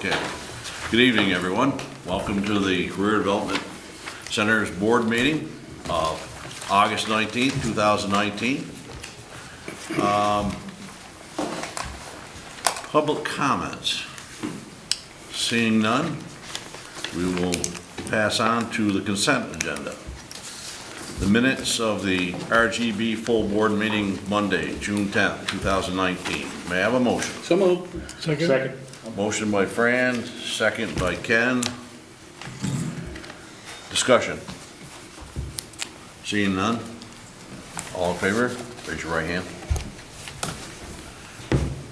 Okay. Good evening, everyone. Welcome to the Career Development Center's board meeting of August 19th, 2019. Public comments. Seeing none, we will pass on to the consent agenda. The minutes of the RGB full board meeting Monday, June 10th, 2019. May I have a motion? So moved. Second. Motion by Fran, second by Ken. Discussion. Seeing none? All in favor? Raise your right hand.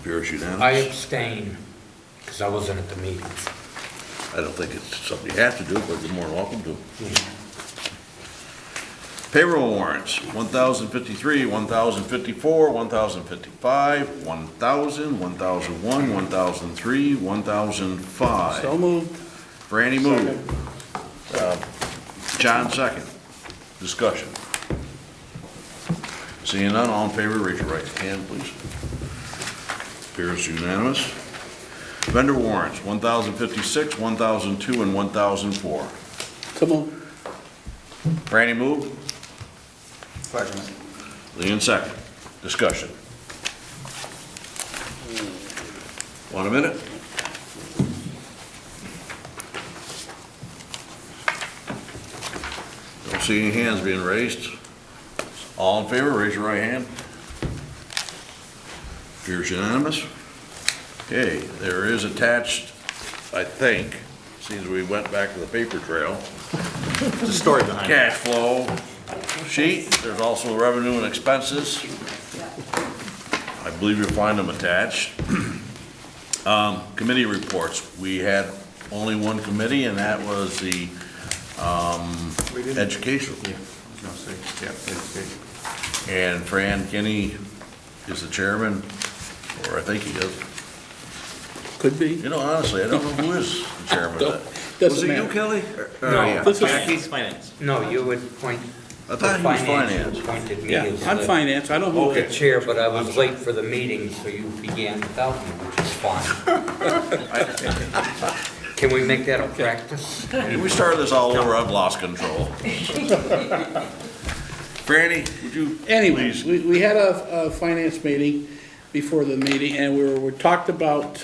Appears unanimous. I abstain, because I wasn't at the meeting. I don't think it's something you have to do, but you're more than welcome to. Payroll warrants, 1,053, 1,054, 1,055, 1,000, 1,001, 1,003, 1,005. So moved. Franny moved. John second. Discussion. Seeing none, all in favor, raise your right hand, please. Appears unanimous. Vendor warrants, 1,056, 1,002, and 1,004. So moved. Franny moved. Leon second. Discussion. Want a minute? Don't see any hands being raised. All in favor, raise your right hand. Appears unanimous. Okay, there is attached, I think, seems we went back to the paper trail. There's a story behind it. Cash flow sheet. There's also revenue and expenses. I believe you'll find them attached. Committee reports. We had only one committee, and that was the educational. And Fran Kinney is the chairman, or I think he is. Could be. You know, honestly, I don't know who is the chairman of that. Was Doesn't it you, matter. Kelly? No, yeah. This is, Jackie's finance. No, you would point, I thought he was finance. you appointed me yeah, as I'm the finance. I don't know. the chair, but I was late for the meeting, so you began without me, which is fine. Can we make that a practice? If we started this all over, I've lost control. Franny, would you Anyways, please? we had a finance meeting before the meeting, and we talked about,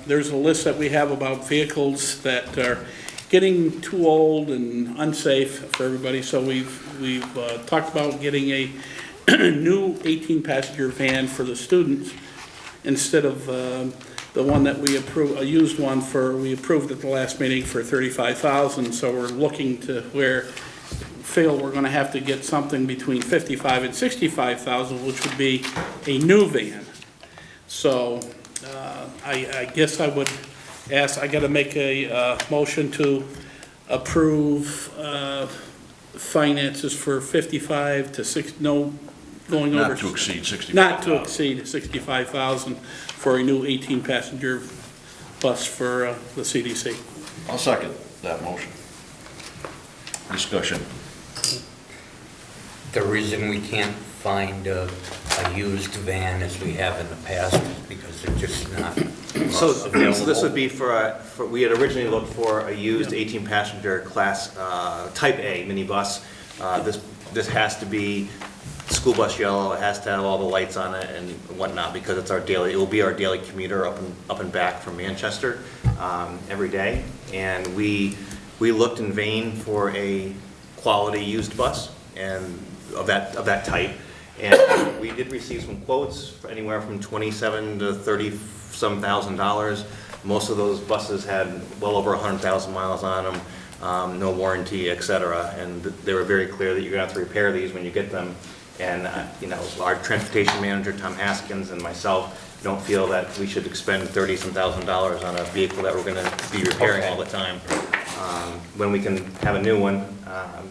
there's a list that we have about vehicles that are getting too old and unsafe for everybody, so we've talked about getting a new 18-passenger van for the students instead of the one that we approved, a used one we approved at the last meeting for $35,000, so we're looking to feel we're gonna have to get something between $55,000 and $65,000, which would be a new van. So, I guess I would ask, I gotta make a, motion to approve, finances for 55 to 6, no, going over. Not to exceed 65. Not to exceed 65,000 for a new 18-passenger bus for, the CDC. I'll second that motion. Discussion. The reason we can't find a used van as we have in the past is because they're just not So available. this would be for, we had originally looked for a used 18-passenger class, type A minibus. This has to be school bus yellow, it has to have all the lights on it and whatnot, because it's it will be our daily commuter up and back from Manchester, every day. And we looked in vain for a quality used bus and of that type. And we did receive some quotes for anywhere from $27,000 to $30-some thousand. Most of those buses had well over 100,000 miles on them, no warranty, etc. And they were very clear that you're gonna have to repair these when you get them. And you know, our transportation manager, Tom Haskins, and myself don't feel that we should expend $30-some thousand on a vehicle that we're gonna be repairing all the time, when we can have a new one.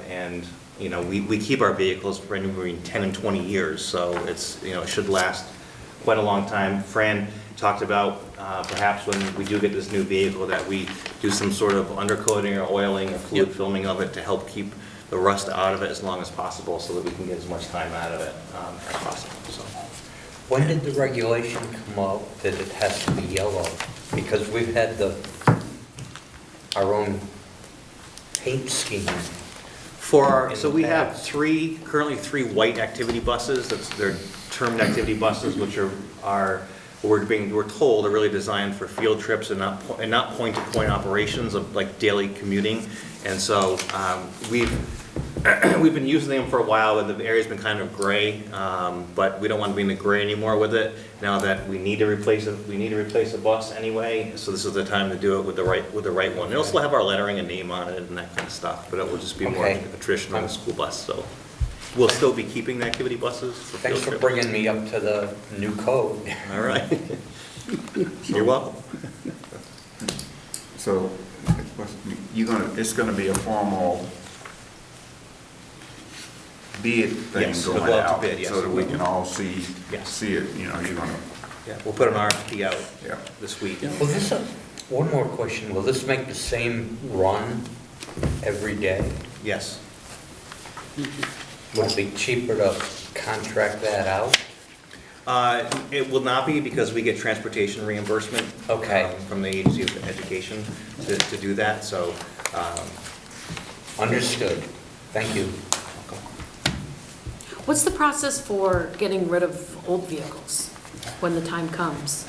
And you know, we keep our vehicles for anywhere between 10 and 20 years, so it's, you know, it should last quite a long time. Fran talked about perhaps when we do get this new vehicle that we do some sort of undercoating or oiling or fluid filming of it to help keep the rust out of it as long as possible, so that we can get as much time out of it as possible. So. When did the regulation come out that it has to be yellow? Because we've had the our own paint scheme. So we have currently three white activity buses, they're termed activity buses, which we're told are really designed for field trips and not point-to-point operations of like daily commuting. And so we've been using them for a while, and the area's been kind of gray, but we don't want to be in the gray anymore with it. Now that we need to replace a bus anyway, so this is the time to do it with the right one. It'll still have our lettering and name on it and that kind of stuff, but it will just be more Okay. of a traditional school bus. So we'll still be keeping the activity buses for field Thanks for trips. bringing me up to the new code. All right. You're welcome. So, it's gonna be a formal bid thing Yes, it'll going go out to out, bid, yes. so that we can all see Yes. it, you're gonna, Yeah, we'll put an RFP out yeah. this week. Will this, one more question, will this make the same run every day? Yes. Would it be cheaper to contract that out? It will not be, because we get transportation reimbursement. Okay. From the Agency of Education to do that, so. Understood. Thank you. What's the process for getting rid of old vehicles when the time comes?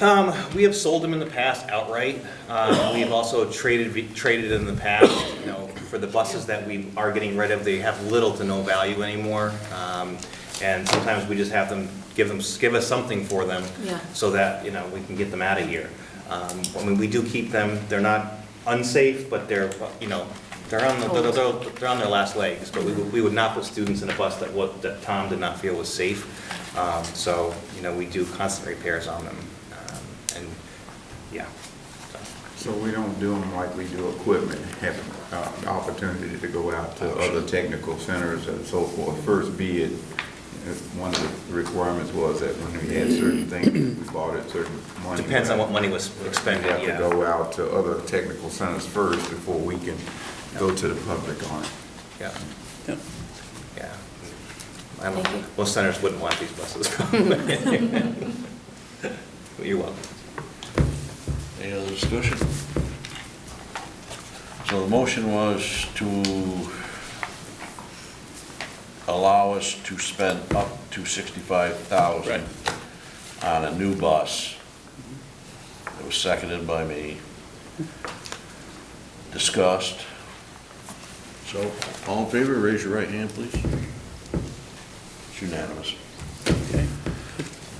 We have sold them in the past outright. We've also traded in the past, for the buses that we are getting rid of, they have little to no value anymore. And sometimes we just have them, give us something for them. Yeah. So that, we can get them out of here. We do keep them, they're not unsafe, but they're on their last legs, but we would not put students in a bus that Tom did not feel was safe. So, we do constant repairs on them, and, yeah. So we don't do them like we do equipment, have the opportunity to go out to other technical centers and so forth. First bid, one of the requirements was that when we had certain things, we bought it, certain money. Depends on what money was We expended, have to yeah. go out to other technical centers first before we can go to the public on it. Yeah, Yep. yeah. Thank you. Most centers wouldn't want these buses. You're welcome. Any other discussion? So the motion was to allow us to spend up to $65,000 on a new bus. It was seconded by me. Discussed. So, all in favor, raise your right hand, please. It's unanimous. Okay.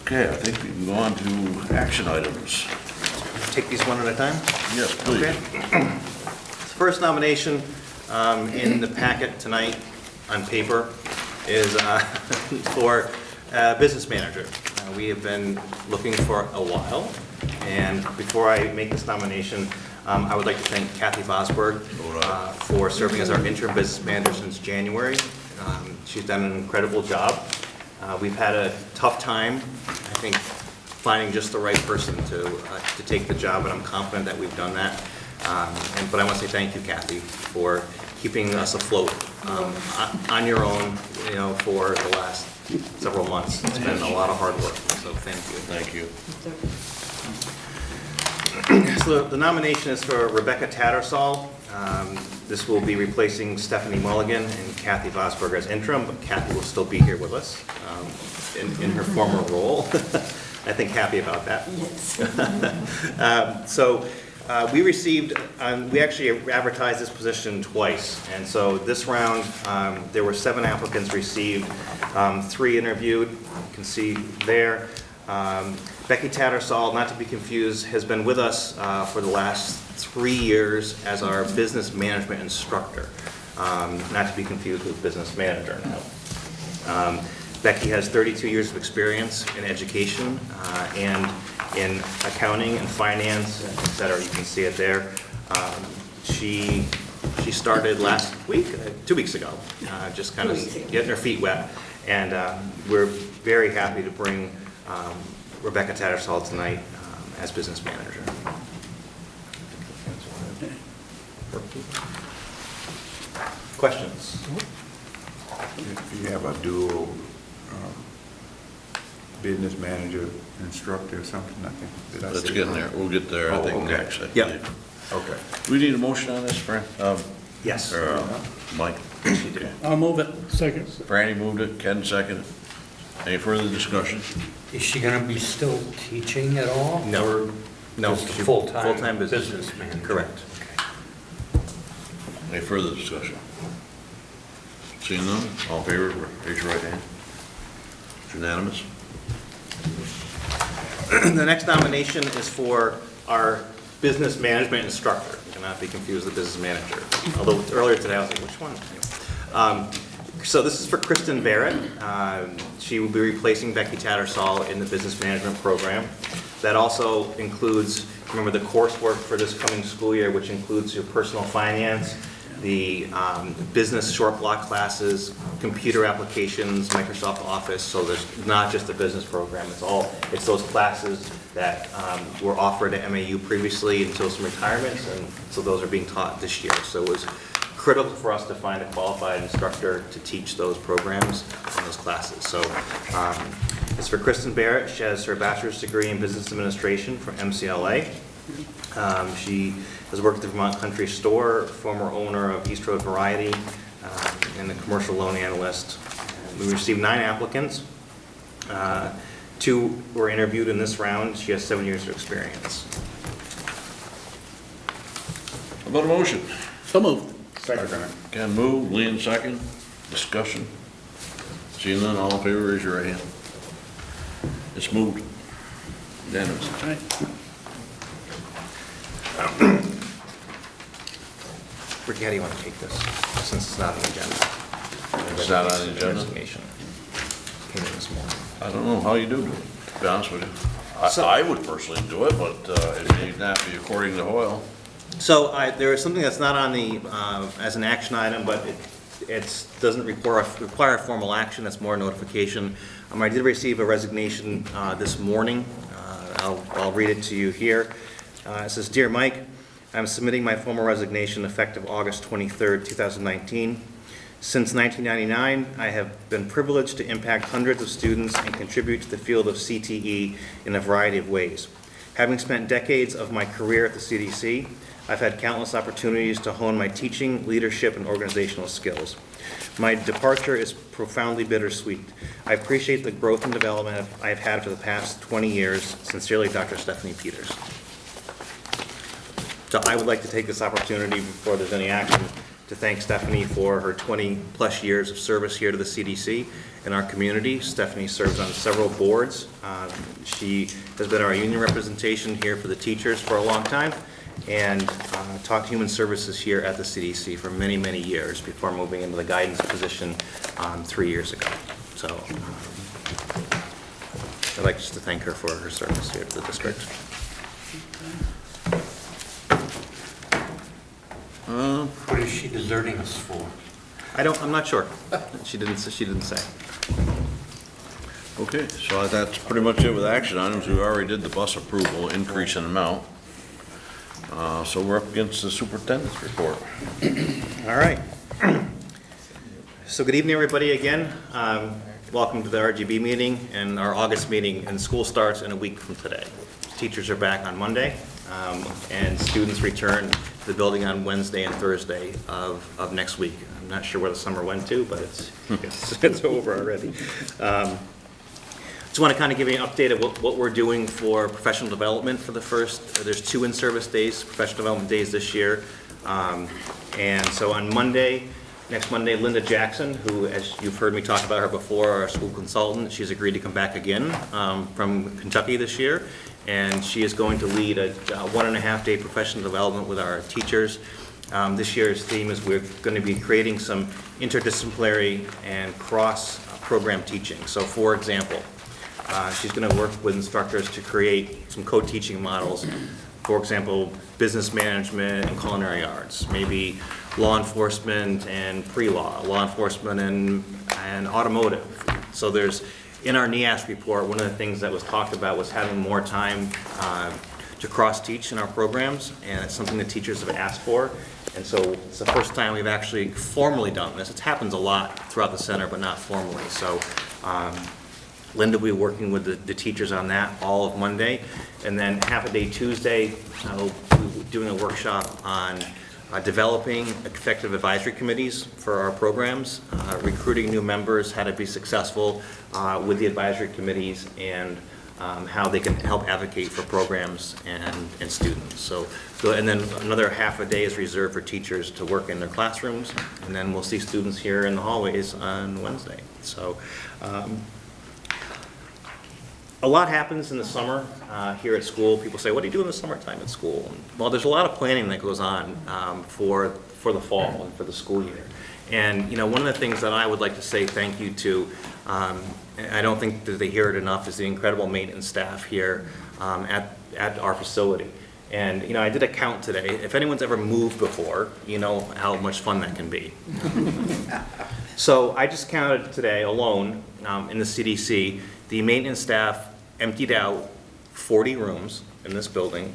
Okay, I think we can go on to action items. Take these one at a time? Yes, please. Okay. First nomination in the packet tonight on paper is for business manager. We have been looking for a while, and before I make this nomination, I would like to thank Kathy Vosberg for serving as our interim business manager since January. She's done an incredible job. We've had a tough time, I think, finding just the right person to take the job, and I'm confident that we've done that. But I want to say thank you, Kathy, for keeping us afloat on your own, for the last several months. It's been a lot of hard work, so thank you. Thank you. So the nomination is for Rebecca Tattersall. This will be replacing Stephanie Mulligan and Kathy Vosberg as interim, but Kathy will still be here with us in her former role. I think happy about that. Yes. So we received, we actually advertised this position twice. And so this round, there were 7 applicants received, 3 interviewed, you can see there. Becky Tattersall, not to be confused, has been with us for the last 3 years as our business management instructor. Not to be confused with business manager now. Becky has 32 years of experience in education and in accounting and finance, et cetera. You can see it there. She started last week, 2 weeks ago, just kind of getting her feet wet. And we're very happy to bring Rebecca Tattersall tonight as business manager. Questions? If you have a dual business manager instructor or something, I think. Did I Let's say get that? there. We'll get there, I Oh, think, okay. next. I Yep. believe. Okay. We need a motion on this, Fran? Yes. Or, Mike? I'll move it. Second. Franny moved it, Ken seconded. Any further discussion? Is she gonna be still teaching at all? No. Or No, just she- full-time full-time business. businessman? Correct. Okay. Any further discussion? Seeing none, all in favor, raise your right hand. It's unanimous. The next nomination is for our business management instructor. You cannot be confused with business manager. Although earlier today I was like, which one? So this is for Kristen Barrett. She will be replacing Becky Tattersall in the business management program. That also includes, remember, the coursework for this coming school year, which includes your personal finance, the business short block classes, computer applications, Microsoft Office. So there's not just a business program, it's those classes that were offered at MAU previously until some retirements, and so those are being taught this year. So it was critical for us to find a qualified instructor to teach those programs and those classes. So it's for Kristen Barrett. She has her bachelor's degree in business administration from MCLA. She has worked at the Vermont Country Store, former owner of East Road Variety, and a commercial loan analyst. We received 9 applicants. 2 were interviewed in this round. She has 7 years of experience. How about a motion? So moved. Second. Ken moved, Lean second, discussion. Seeing none, all in favor, raise your right hand. It's moved. Unanimous. All right. Ricky, how do you want to take this, since it's not on the agenda? It's not on the agenda? Resignation. Came in this morning. I don't know how you do it, to be honest with you. So- I would personally do it, but it may not be according to Hoyle. So there is something that's not on the, as an action item, but it doesn't require formal action, it's more notification. I did receive a resignation this morning. I'll read it to you here. It says, "Dear Mike, I'm submitting my formal resignation effective August 23rd, 2019. Since 1999, I have been privileged to impact hundreds of students and contribute to the field of CTE in a variety of ways. Having spent decades of my career at the CDC, I've had countless opportunities to hone my teaching, leadership, and organizational skills. My departure is profoundly bittersweet. I appreciate the growth and development I've had for the past 20 years. Sincerely, Dr. Stephanie Peters." So I would like to take this opportunity, before there's any action, to thank Stephanie for her 20-plus years of service here to the CDC and our community. Stephanie serves on several boards. She has been our union representation here for the teachers for a long time, and taught human services here at the CDC for many, many years before moving into the guidance position 3 years ago. So I'd like just to thank her for her service here to the district. What is she deserting us for? I'm not sure. She didn't say. Okay, so that's pretty much it with action items. We already did the bus approval, increase in amount. So we're up against the superintendent's report. All right. So good evening, everybody, again. Welcome to the RGB meeting and our August meeting, and school starts in a week from today. Teachers are back on Monday, and students return to the building on Wednesday and Thursday of next week. I'm not sure where the summer went to, but it's over already. Just want to kind of give you an update of what we're doing for professional development for the first. There's 2 in-service days, professional development days this year. And so on Monday, next Monday, Linda Jackson, who, as you've heard me talk about her before, our school consultant, she's agreed to come back again from Kentucky this year. And she is going to lead a 1.5-day professional development with our teachers. This year's theme is we're going to be creating some interdisciplinary and cross-program teaching. So for example, she's going to work with instructors to create some co-teaching models. For example, business management and culinary arts, maybe law enforcement and pre-law, law enforcement and automotive. So there's, in our NEAS report, one of the things that was talked about was having more time to cross-teach in our programs, and it's something that teachers have asked for. And so it's the first time we've actually formally done this. It happens a lot throughout the center, but not formally. So Linda will be working with the teachers on that all of Monday. And then half a day Tuesday, doing a workshop on developing effective advisory committees for our programs, recruiting new members, how to be successful with the advisory committees, and how they can help advocate for programs and students. So, and then another half a day is reserved for teachers to work in their classrooms, and then we'll see students here in the hallways on Wednesday. So, a lot happens in the summer here at school. People say, what do you do in the summertime at school? Well, there's a lot of planning that goes on for the fall and for the school year. And, you know, one of the things that I would like to say thank you to, I don't think that they hear it enough, is the incredible maintenance staff here at our facility. And, you know, I did a count today. If anyone's ever moved before, you know how much fun that can be. So I just counted today alone in the CDC, the maintenance staff emptied out 40 rooms in this building,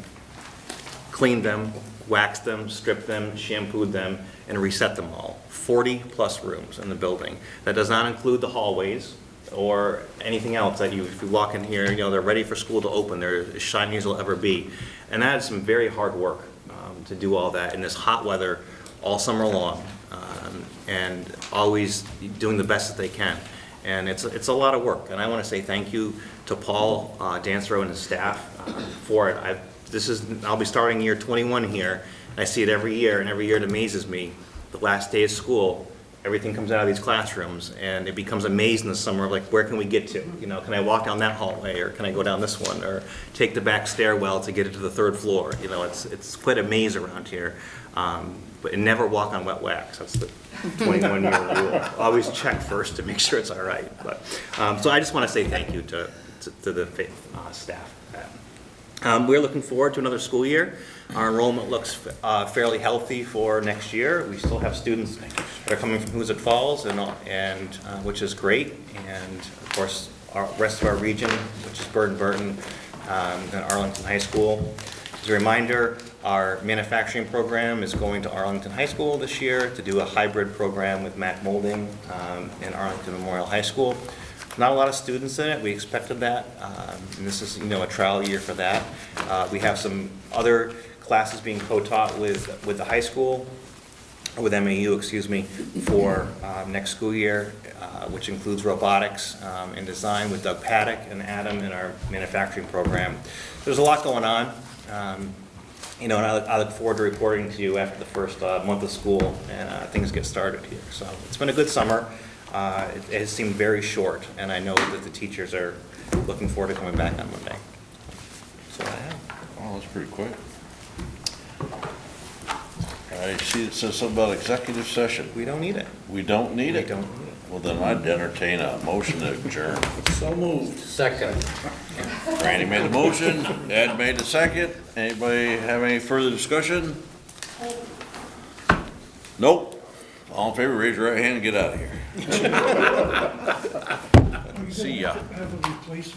cleaned them, waxed them, stripped them, shampooed them, and reset them all. 40 plus rooms in the building. That does not include the hallways or anything else that if you walk in here, you know, they're ready for school to open. They're as shiny as they'll ever be. And that is some very hard work to do all that in this hot weather all summer long, and always doing the best that they can. And it's a lot of work. And I want to say thank you to Paul Dansereau and his staff for it. I'll be starting year 21 here, and I see it every year, and every year it amazes me. The last day of school, everything comes out of these classrooms, and it becomes a maze in the summer, like, where can we get to? You know, can I walk down that hallway, or can I go down this one, or take the back stairwell to get it to the 3rd floor? You know, it's quite a maze around here. But never walk on wet wax. That's the 21-year rule. Always check first to make sure it's all right. But so I just want to say thank you to the staff. We're looking forward to another school year. Our enrollment looks fairly healthy for next year. We still have students that are coming from Hoosick Falls, and which is great. And of course, our rest of our region, which is Burton and Arlington High School. As a reminder, our manufacturing program is going to Arlington High School this year to do a hybrid program with Mac Molding in Arlington Memorial High School. Not a lot of students in it. We expected that, and this is, you know, a trial year for that. We have some other classes being co-taught with the high school, or with MAU, excuse me, for next school year, which includes robotics and design with Doug Paddock and Adam in our manufacturing program. There's a lot going on. You know, and I look forward to reporting to you after the first month of school and things get started here. So it's been a good summer. It has seemed very short, and I know that the teachers are looking forward to coming back on Monday. That's what I have. Oh, that's pretty quick. I see it says something about executive session. We don't need it. We don't need it? We don't need it. Well, then I'd entertain a motion to adjourn. So moved. Second. Randy made the motion, Ed made the second. Anybody have any further discussion? Nope. All in favor, raise your right hand and get out of here. See ya.